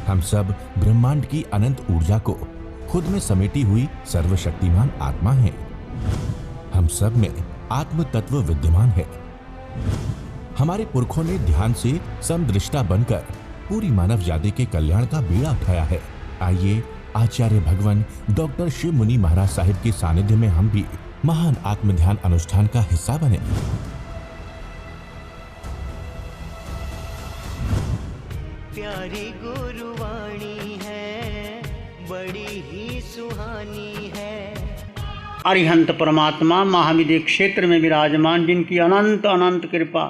हम सब ब्रह्मांड की अनंत ऊर्जा को खुद में समेटी हुई सर्वशक्तिमान आत्मा हैं। हम सब में आत्म तत्व विद्यमान है। हमारे पुरखों ने ध्यान से समदृष्टा बनकर पूरी मानव जाति के कल्याण का बीड़ा उठाया है। आइए आचार्य भगवान डॉक्टर शिव मुनि महाराज साहिब के सानिध्य में हम भी महान आत्म ध्यान अनुष्ठान का हिस्सा बने। प्यारी गुरुवाणी है, बड़ी ही सुहानी है। अरिहंत परमात्मा महाविद्य क्षेत्र में विराजमान, जिनकी अनंत अनंत कृपा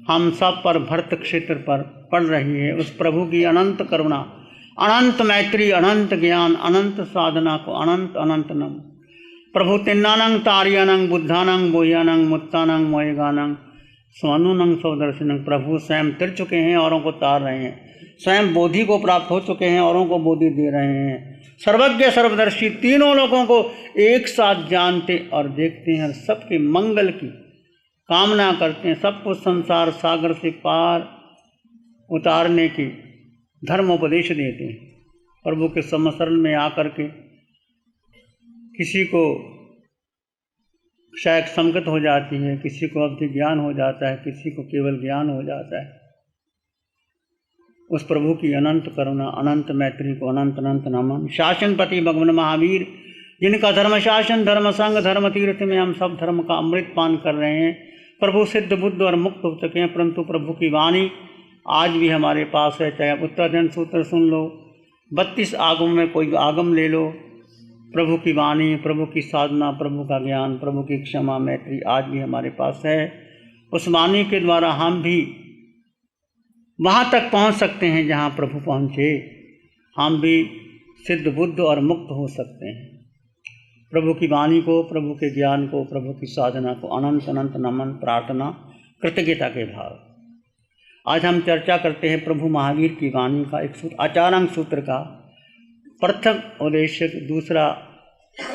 हम सब पर भरत क्षेत्र पर पड़ रही है, उस प्रभु की अनंत करुणा, अनंत मैत्री, अनंत ज्ञान, अनंत साधना को अनंत अनंत नम। प्रभु तिन्नानंग तारियानंग बुद्धानंग बोह्यानंग मुत्तानंग मोयगानंग स्वानुनंग सौदर्शनंग। प्रभु स्वयं तिर चुके हैं, औरों को तार रहे हैं। स्वयं बोधि को प्राप्त हो चुके हैं, औरों को बोधि दे रहे हैं। सर्वज्ञ सर्वदर्शी, तीनों लोगों को एक साथ जानते और देखते हैं, सबके मंगल की कामना करते हैं, सबको संसार सागर से पार उतारने की धर्मोपदेश देते हैं। प्रभु के समशरण में आकर के किसी को शायद संगत हो जाती है, किसी को अवधि ज्ञान हो जाता है, किसी को केवल ज्ञान हो जाता है। उस प्रभु की अनंत करुणा, अनंत मैत्री को अनंत अनंत नमन। शासनपति भगवान महावीर, जिनका धर्म शासन, धर्म संग, धर्म तीर्थ में हम सब धर्म का अमृत पान कर रहे हैं। प्रभु सिद्ध बुद्ध और मुक्त हो चुके हैं, परंतु प्रभु की वाणी आज भी हमारे पास है। चाहे आप उत्तराधन सूत्र सुन लो, 32 आगम में कोई आगम ले लो, प्रभु की वाणी, प्रभु की साधना, प्रभु का ज्ञान, प्रभु की क्षमा मैत्री आज भी हमारे पास है। उस वाणी के द्वारा हम भी वहाँ तक पहुँच सकते हैं जहाँ प्रभु पहुँचे। हम भी सिद्ध बुद्ध और मुक्त हो सकते हैं। प्रभु की वाणी को, प्रभु के ज्ञान को, प्रभु की साधना को अनंत अनंत नमन, प्रार्थना, कृतज्ञता के भाव। आज हम चर्चा करते हैं प्रभु महावीर की वाणी का एक सूत्र, आचारांग सूत्र का प्रथम उद्देश्य, दूसरा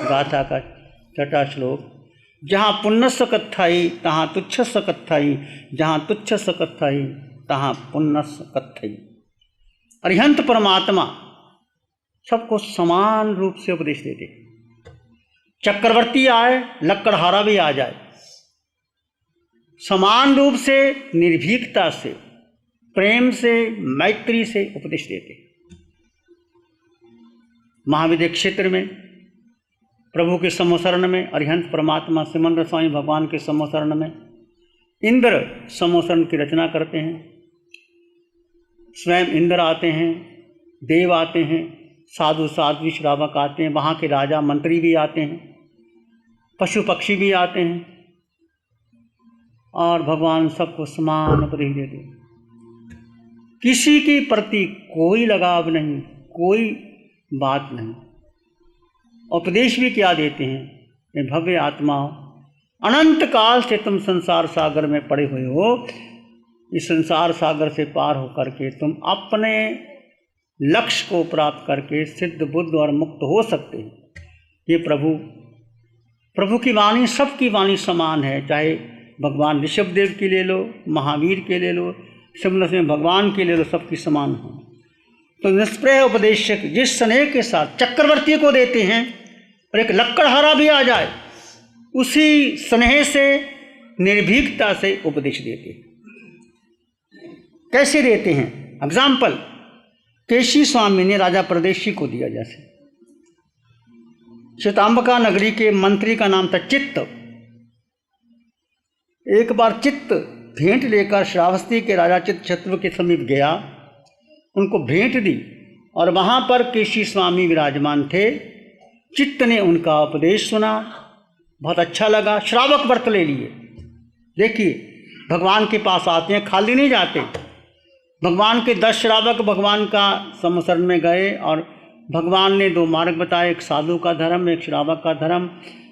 गाथा का छठा श्लोक। जहाँ पुण्यस्य कथाई तहाँ तुच्छस्य कथाई, जहाँ तुच्छस्य कथाई तहाँ पुण्यस्य कथाई। अरिहंत परमात्मा सबको समान रूप से उपदेश देते। चक्रवर्ती आए, लक्कड़हारा भी आ जाए, समान रूप से, निर्भीकता से, प्रेम से, मैत्री से उपदेश देते। महाविद्य क्षेत्र में प्रभु के समोसरण में, अरिहंत परमात्मा सिमंद्र स्वामी भगवान के समोसरण में इंद्र समोसरण की रचना करते हैं। स्वयं इंद्र आते हैं, देव आते हैं, साधु साध्वी श्रावक आते हैं, वहाँ के राजा मंत्री भी आते हैं, पशु पक्षी भी आते हैं, और भगवान सबको समान उपदेश देते हैं। किसी के प्रति कोई लगाव नहीं, कोई बात नहीं। उपदेश भी क्या देते हैं? ये भव्य आत्माओं, अनंत काल से तुम संसार सागर में पड़े हुए हो। इस संसार सागर से पार होकर के तुम अपने लक्ष्य को प्राप्त करके सिद्ध बुद्ध और मुक्त हो सकते हैं। ये प्रभु की वाणी, सबकी वाणी समान है। चाहे भगवान ऋषभदेव की ले लो, महावीर के ले लो, शिवनस में भगवान के ले लो, सबकी समान है। तो निष्प्रय उपदेशक जिस स्नेह के साथ चक्रवर्ती को देते हैं और एक लक्कड़हारा भी आ जाए, उसी स्नेह से, निर्भीकता से उपदेश देते हैं। कैसे देते हैं? एग्जाम्पल, केशी स्वामी ने राजा प्रदेशी को दिया। जैसे श्वेतांबिका नगरी के मंत्री का नाम था चित्त। एक बार चित्त भेंट लेकर श्रावस्ती के राजा चित्तशत्रु के समीप गया, उनको भेंट दी, और वहाँ पर केशी स्वामी विराजमान थे। चित्त ने उनका उपदेश सुना, बहुत अच्छा लगा, श्रावक व्रत ले लिए। देखिए, भगवान के पास आते हैं, खाली नहीं जाते। भगवान के 10 श्रावक भगवान का समशरण में गए, और भगवान ने 2 मार्ग बताए, एक साधु का धर्म, एक श्रावक का धर्म।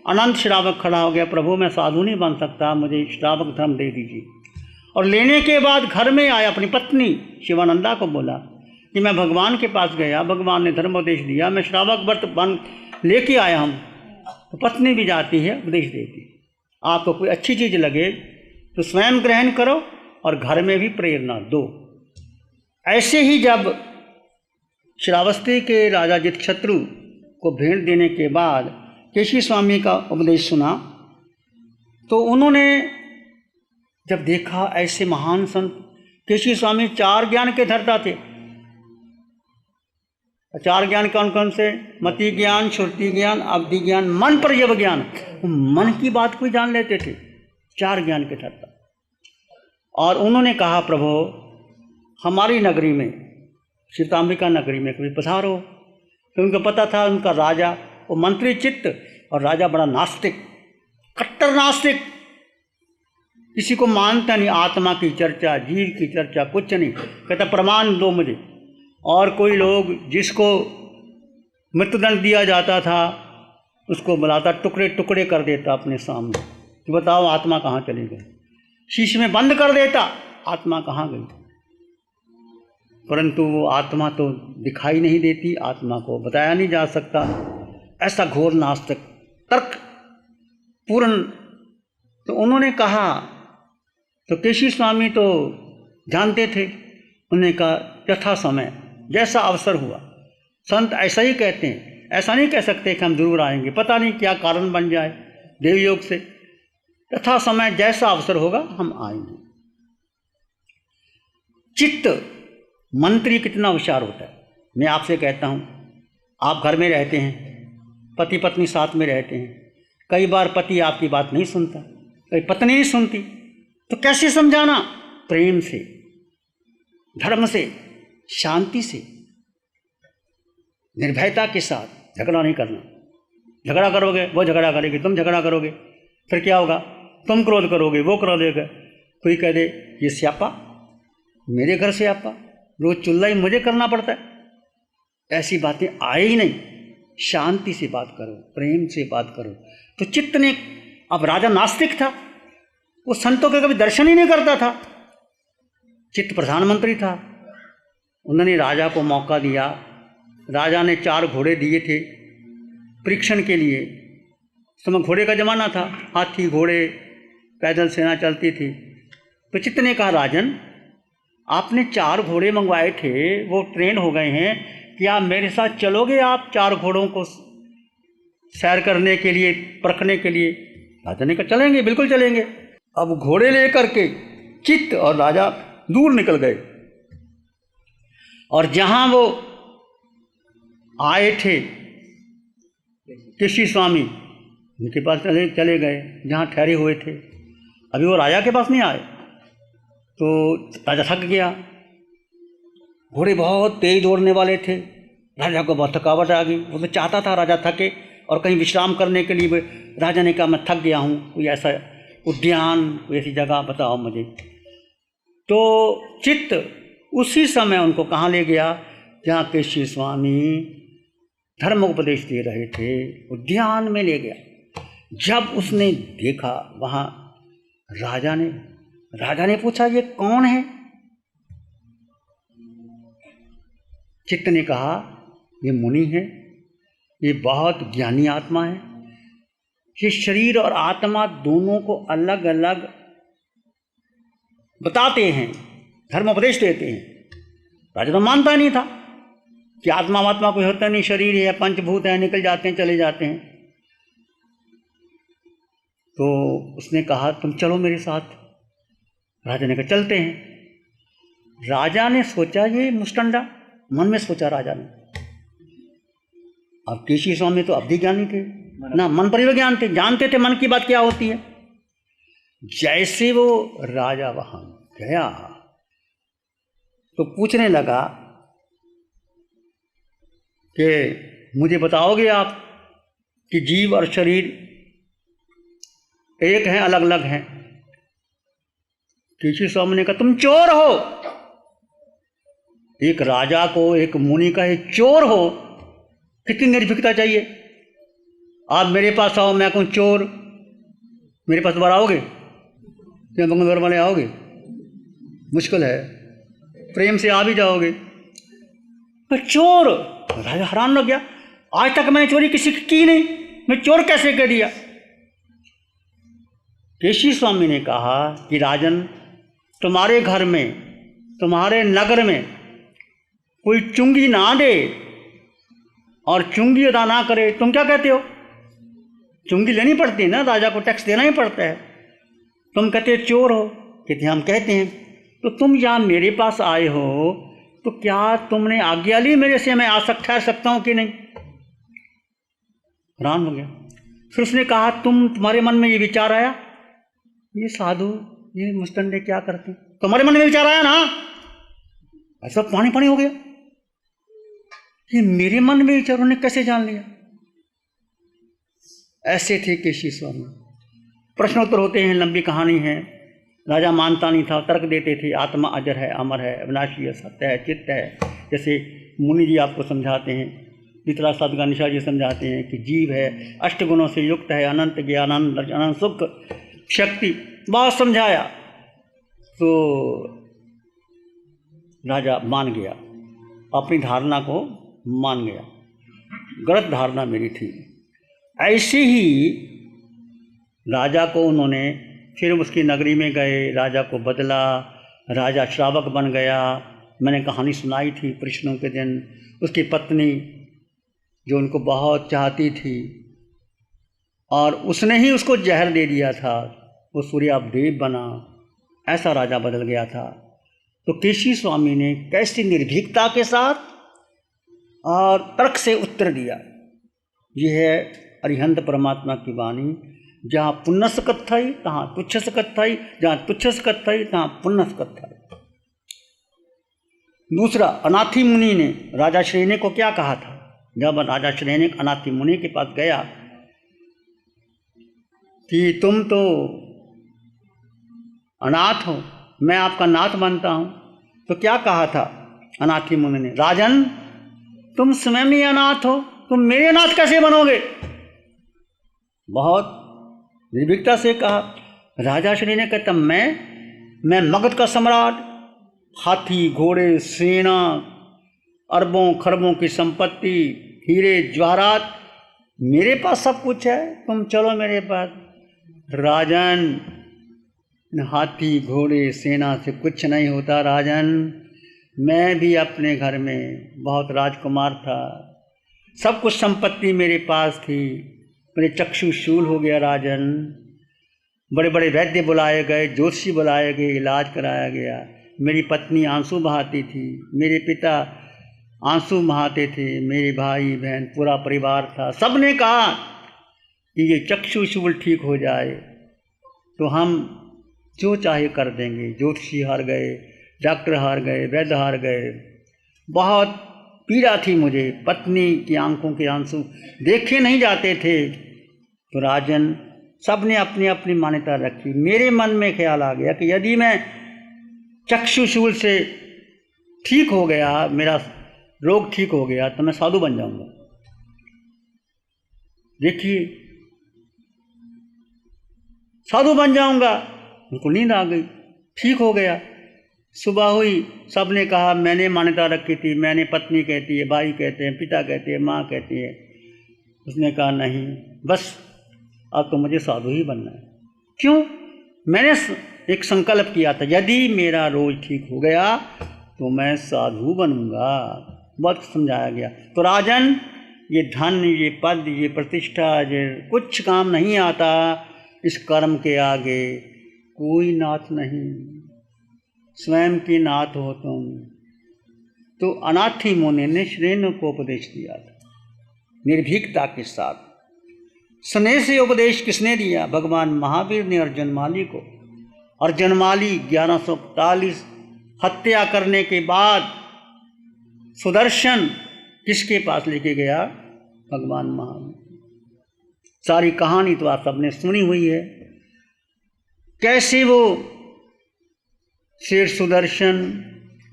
अनंत श्रावक खड़ा हो गया, प्रभु मैं साधु नहीं बन सकता, मुझे श्रावक धर्म दे दीजिए। और लेने के बाद घर में आया, अपनी पत्नी शिवानंदा को बोला कि मैं भगवान के पास गया, भगवान ने धर्मोपदेश दिया, मैं श्रावक व्रत बन लेके आया हूँ। तो पत्नी भी जाती है, उपदेश देती। आपको कोई अच्छी चीज़ लगे तो स्वयं ग्रहण करो और घर में भी प्रेरणा दो। ऐसे ही जब श्रावस्ती के राजा जितशत्रु को भेंट देने के बाद केशी स्वामी का उपदेश सुना तो उन्होंने जब देखा ऐसे महान संत, केशी स्वामी 4 ज्ञान के धर्ता थे। 4 ज्ञान कौन कौन से? मति ज्ञान, श्रुति ज्ञान, अवधि ज्ञान, मन पर्यव ज्ञान। मन की बात को जान लेते थे, 4 ज्ञान के धर्ता। और उन्होंने कहा, प्रभु हमारी नगरी में, सीताम्बिका नगरी में कभी पधारो। तो उनको पता था उनका राजा वो मंत्री चित्त, और राजा बड़ा नास्तिक, कट्टर नास्तिक, किसी को मानता नहीं, आत्मा की चर्चा, जीव की चर्चा कुछ नहीं, कहता प्रमाण दो मुझे। और कोई लोग जिसको मृत्युदंड दिया जाता था उसको बुलाता, टुकड़े टुकड़े कर देता अपने सामने, तो बताओ आत्मा कहाँ चली गई। शीशे में बंद कर देता, आत्मा कहाँ गई। परंतु वो आत्मा तो दिखाई नहीं देती, आत्मा को बताया नहीं जा सकता। ऐसा घोर नास्तिक, तर्क पूर्ण। तो उन्होंने कहा, तो केशी स्वामी तो जानते थे, उन्होंने कहा यथा समय जैसा अवसर हुआ, संत ऐसा ही कहते हैं, ऐसा नहीं कह सकते कि हम जरूर आएंगे, पता नहीं क्या कारण बन जाए देवयोग से। यथा समय जैसा अवसर होगा हम आएंगे। चित्त मंत्री कितना होशियार होता है। मैं आपसे कहता हूँ, आप घर में रहते हैं, पति पत्नी साथ में रहते हैं, कई बार पति आपकी बात नहीं सुनता, कई पत्नी नहीं सुनती, तो कैसे समझाना? प्रेम से, धर्म से, शांति से, निर्भयता के साथ। झगड़ा नहीं करना। झगड़ा करोगे वो झगड़ा करेगी, तुम झगड़ा करोगे, फिर क्या होगा? तुम क्रोध करोगे वो क्रोध देगा। कोई कह दे ये स्यापा, मेरे घर से आपा, रोज चुल्ला ही मुझे करना पड़ता है, ऐसी बातें आए ही नहीं। शांति से बात करो, प्रेम से बात करो। तो चित्त ने, अब राजा नास्तिक था, वो संतों के कभी दर्शन ही नहीं करता था। चित्त प्रधानमंत्री था, उन्होंने राजा को मौका दिया। राजा ने 4 घोड़े दिए थे परीक्षण के लिए। उस समय घोड़े का जमाना था, हाथी घोड़े, पैदल सेना चलती थी। तो चित्त ने कहा, राजन आपने 4 घोड़े मंगवाए थे, वो ट्रेन हो गए हैं, क्या मेरे साथ चलोगे आप 4 घोड़ों को सैर करने के लिए, परखने के लिए? राजा ने कहा चलेंगे, बिल्कुल चलेंगे। अब घोड़े लेकर के चित्त और राजा दूर निकल गए, और जहां वो आए थे केशी स्वामी, उनके पास चले गए, जहां ठहरे हुए थे। अभी वो राजा के पास नहीं आए, तो राजा थक गया। घोड़े बहुत तेज दौड़ने वाले थे, राजा को बहुत थकावट आ गई। वो तो चाहता था राजा थके और कहीं विश्राम करने के लिए। राजा ने कहा मैं थक गया हूँ, कोई ऐसा उद्यान, कोई ऐसी जगह बताओ मुझे। तो चित्त उसी समय उनको कहाँ ले गया? जहाँ केशी स्वामी धर्म उपदेश दे रहे थे, उद्यान में ले गया। जब उसने देखा वहाँ राजा ने पूछा ये कौन है? चित्त ने कहा ये मुनि है, ये बहुत ज्ञानी आत्मा है, ये शरीर और आत्मा दोनों को अलग अलग बताते हैं, धर्म उपदेश देते हैं। राजा तो मानता नहीं था कि आत्मा वात्मा कोई होता नहीं, शरीर है, पंचभूत है, निकल जाते हैं, चले जाते हैं। तो उसने कहा तुम चलो मेरे साथ। राजा ने कहा चलते हैं। राजा ने सोचा ये मुस्टंडा, मन में सोचा राजा ने। अब केशी स्वामी तो अवधि ज्ञानी थे ना, मन परिव ज्ञान थे, जानते थे मन की बात क्या होती है। जैसे वो राजा वहां गया तो पूछने लगा कि मुझे बताओगे आप कि जीव और शरीर एक हैं, अलग अलग हैं? केशी स्वामी ने कहा तुम चोर हो। एक राजा को, एक मुनि का चोर हो, कितनी निर्भीकता चाहिए। आप मेरे पास आओ, मैं कहूँ चोर, मेरे पास दोबारा आओगे? क्या बंगलोर वाले आओगे? मुश्किल है, प्रेम से आ भी जाओगे। तो चोर, राजा हैरान हो गया, आज तक मैंने चोरी किसी की नहीं, मैं चोर कैसे कह दिया? केशी स्वामी ने कहा कि राजन तुम्हारे घर में, तुम्हारे नगर में कोई चुंगी ना दे और चुंगी अदा ना करे, तुम क्या कहते हो? चुंगी लेनी पड़ती है ना, राजा को टैक्स देना ही पड़ता है। तुम कहते हो चोर हो, कहते हम कहते हैं। तो तुम यहाँ मेरे पास आए हो तो क्या तुमने आज्ञा ली मेरे से, मैं आ ठहर सकता हूँ कि नहीं? हैरान हो गया। फिर उसने कहा तुम्हारे मन में ये विचार आया, ये साधु ये मुस्तंडे क्या करते हैं? तुम्हारे मन में विचार आया ना? ऐसा पानी पानी हो गया। ये मेरे मन में विचार उन्होंने कैसे जान लिया? ऐसे थे केशी स्वामी। प्रश्नोत्तर होते हैं, लंबी कहानी है। राजा मानता नहीं था, तर्क देते थे, आत्मा अजर है, अमर है, अविनाशी है, सत्य है, चित्त है। जैसे मुनि जी आपको समझाते हैं, पितरा साधका निशा जी समझाते हैं कि जीव है, अष्टगुणों से युक्त है, अनंत ज्ञान, अनंत सुख शक्ति, बहुत समझाया। तो राजा मान गया, अपनी धारणा को मान गया, गलत धारणा मेरी थी। ऐसे ही राजा को उन्होंने, फिर उसकी नगरी में गए, राजा को बदला, राजा श्रावक बन गया। मैंने कहानी सुनाई थी कृष्णों के दिन, उसकी पत्नी जो उनको बहुत चाहती थी और उसने ही उसको जहर दे दिया था, वो सूर्यादेव बना, ऐसा राजा बदल गया था। तो केशी स्वामी ने कैसी निर्भीकता के साथ और तर्क से उत्तर दिया। यह है अरिहंत परमात्मा की वाणी। जहाँ पुण्यस कथई तहाँ तुच्छस कथई, जहाँ तुच्छस कथई तहाँ पुण्यस कथई। दूसरा, अनाथी मुनि ने राजा श्रेणी को क्या कहा था? जब राजा श्रेणी अनाथी मुनि के पास गया कि तुम तो अनाथ हो, मैं आपका नाथ बनता हूँ, तो क्या कहा था अनाथी मुनि ने? राजन, तुम स्वयं ही अनाथ हो, तुम मेरे नाथ कैसे बनोगे? बहुत निर्भीकता से कहा। राजा श्री ने कहता, मैं मगध का सम्राट, हाथी घोड़े सेना, अरबों खरबों की संपत्ति, हीरे जवाहरात, मेरे पास सब कुछ है, तुम चलो मेरे पास। राजन, हाथी घोड़े सेना से कुछ नहीं होता राजन। मैं भी अपने घर में बहुत राजकुमार था, सब कुछ संपत्ति मेरे पास थी, मेरे चक्षु शूल हो गया राजन। बड़े बड़े वैद्य बुलाए गए, ज्योतिषी बुलाए गए, इलाज कराया गया। मेरी पत्नी आंसू बहाती थी, मेरे पिता आंसू बहाते थे, मेरे भाई बहन पूरा परिवार था। सब ने कहा कि ये चक्षु शूल ठीक हो जाए तो हम जो चाहे कर देंगे। ज्योतिषी हार गए, डॉक्टर हार गए, वैद्य हार गए। बहुत पीड़ा थी मुझे, पत्नी की आंखों के आंसू देखे नहीं जाते थे। तो राजन, सब ने अपनी अपनी मान्यता रखी। मेरे मन में ख्याल आ गया कि यदि मैं चक्षुशूल से ठीक हो गया, मेरा रोग ठीक हो गया, तो मैं साधु बन जाऊंगा। देखिए, साधु बन जाऊंगा। उनको नींद आ गई, ठीक हो गया। सुबह हुई, सब ने कहा, मैंने मान्यता रखी थी, मैंने, पत्नी कहती है, भाई कहते हैं, पिता कहते हैं, माँ कहती है। उसने कहा नहीं, बस अब तो मुझे साधु ही बनना है। क्यों? मैंने एक संकल्प किया था, यदि मेरा रोग ठीक हो गया तो मैं साधु बनूंगा। बहुत समझाया गया। तो राजन, ये धन, ये पद, ये प्रतिष्ठा, ये कुछ काम नहीं आता। इस कर्म के आगे कोई नाथ नहीं, स्वयं की नाथ हो तुम। तो अनाथी मुनि ने श्रेणु को उपदेश दिया था निर्भीकता के साथ। स्नेह से उपदेश किसने दिया? भगवान महावीर ने अर्जुनमाली को। अर्जुनमाली 1141 हत्या करने के बाद सुदर्शन किसके पास लेके गया? भगवान महावीर। सारी कहानी तो आप सबने सुनी हुई है, कैसे वो शेर सुदर्शन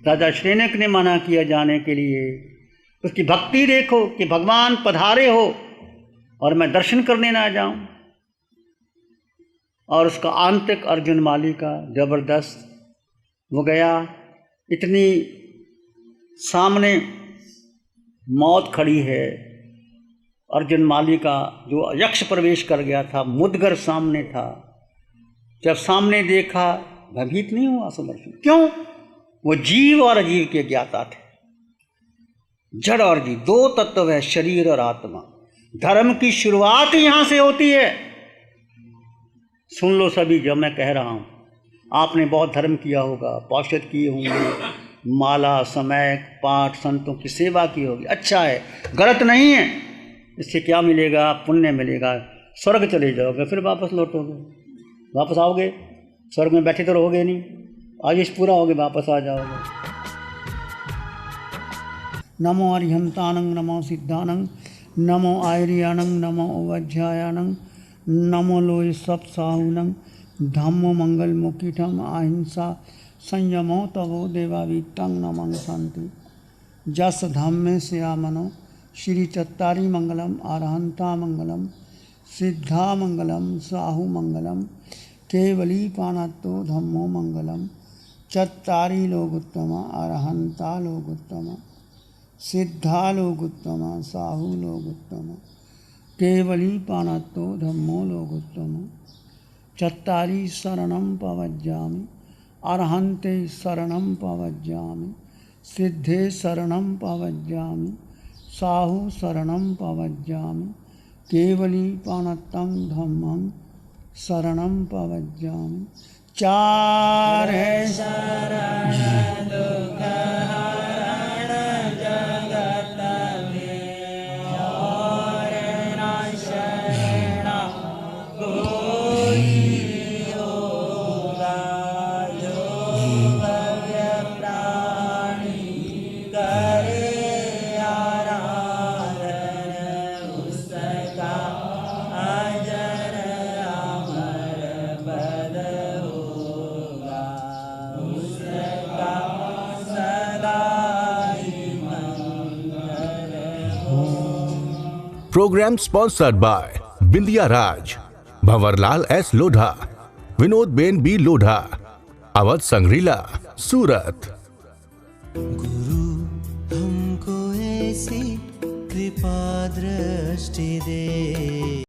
राजा श्रेणक ने मना किया जाने के लिए। उसकी भक्ति देखो कि भगवान पधारे हो और मैं दर्शन करने ना जाऊं। और उसका आंतरिक अर्जुनमाली का जबरदस्त, वो गया, इतनी सामने मौत खड़ी है। अर्जुनमाली का जो यक्ष प्रवेश कर गया था, मुदगर सामने था। जब सामने देखा, भयभीत नहीं हुआ सुदर्शन। क्यों? वो जीव और अजीव के ज्ञाता थे। जड़ और जीव, दो तत्व है, शरीर और आत्मा। धर्म की शुरुआत ही यहां से होती है। सुन लो सभी जो मैं कह रहा हूं। आपने बहुत धर्म किया होगा, पौषध किए होंगे, माला समय पाठ संतों की सेवा की होगी, अच्छा है, गलत नहीं है। इससे क्या मिलेगा? पुण्य मिलेगा, स्वर्ग चले जाओगे, फिर वापस लौटोगे, वापस आओगे, स्वर्ग में बैठे तो रहोगे नहीं, आयुष पूरा होगे वापस आ जाओगे। नमो अरिहंतानंग, नमो सिद्धानंग, नमो आयरियानंग, नमो वज्रायानंग, नमो लोय सब साहुनंग, धम्मो मंगल मुकिठम अहिंसा संयमो तवो देवावीतंग नमं शांति। जस धम्मे श्यामनो श्री चत्तारी मंगलम, अरहंता मंगलम, सिद्धा मंगलम, साहु मंगलम, केवली पाणत्तो धम्मो मंगलम। चत्तारी लोगोत्तमा, अरहंता लोगोत्तमा, सिद्धा लोगोत्तमा, साहु लोगोत्तमा, केवली पाणत्तो धम्मो लोगोत्तमा। चत्तारी शरणं पवज्जामि, अरहन्ते शरणं पवज्जामि, सिद्धे शरणं पवज्जामि, साहु शरणं पवज्जामि, केवली पाणत्तं धम्मं शरणं पवज्जामि। चार है शरण programme sponsored by Bindiya Raj, Bhanwarlal S Lodha, Vinod ben B Lodha, Awadh Shangri-La, Surat. गुरु हमको ऐसी कृपा दृष्टि दे।